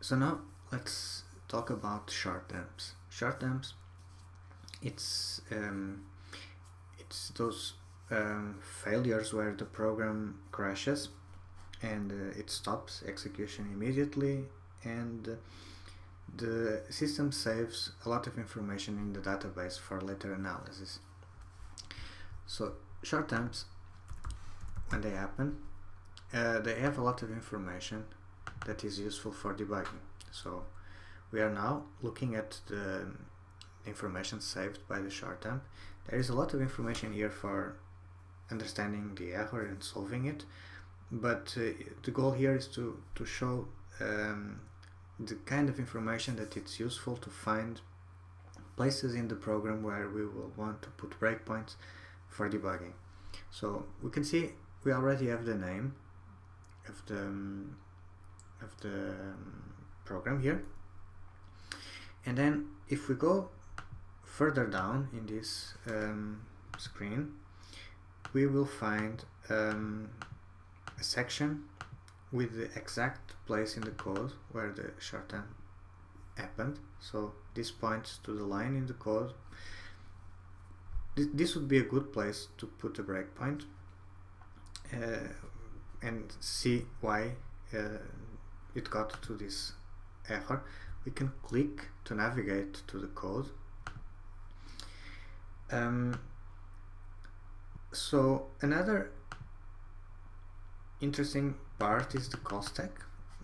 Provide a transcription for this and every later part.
So now let's talk about shortdumps. Shortdumps, it's those failures where the program crashes and it stops execution immediately, and the system saves a lot of information in the database for later analysis. So shortdumps, when they happen, they have a lot of information that is useful for debugging. So we are now looking at the information saved by the shortdump. There is a lot of information here for understanding the error and solving it, but the goal here is to show the kind of information that it's useful to find places in the program where we will want to put breakpoints for debugging. So we can see we already have the name of the program here, and then if we go further down in this screen, we will find a section with the exact place in the code where the shortdump happened. So this points to the line in the code. This would be a good place to put a breakpoint and see why it got to this error. We can click to navigate to the code. So another interesting part is the call stack,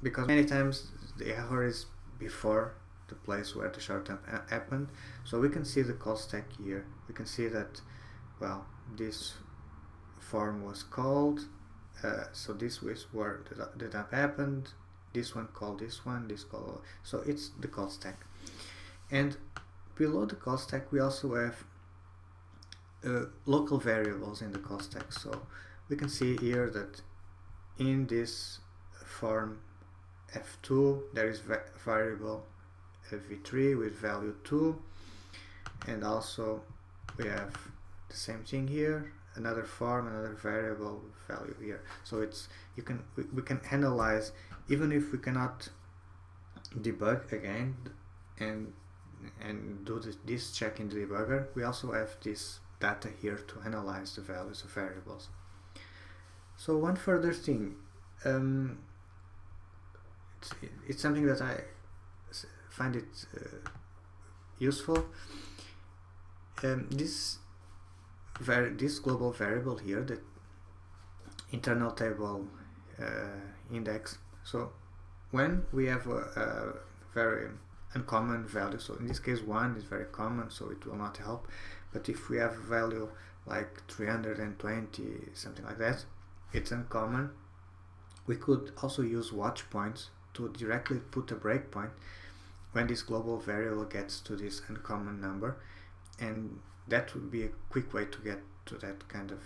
because many times the error is before the place where the shortdump happened. So we can see the call stack here. We can see that, well, this form was called, so this was where the dump happened, this one called this one, this call, so it's the call stack. And below the call stack we also have local variables in the call stack. So we can see here that in this form f2 there is variable v3 with value 2, and also we have the same thing here, another form, another variable value here. So it's we can analyze, even if we cannot debug again and do this check in the debugger, we also have this data here to analyze the values of variables. So one further thing, it's something that I find it useful. This global variable here, the internal table index. So when we have a very uncommon value, so in this case 1 is very common, so it will not help, but if we have a value like 320, something like that, it's uncommon. We could also use watch points to directly put a breakpoint when this global variable gets to this uncommon number, and that would be a quick way to get to that kind of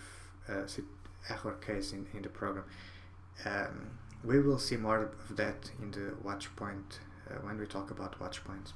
error case in the program. We will see more of that in the watch point when we talk about watch points.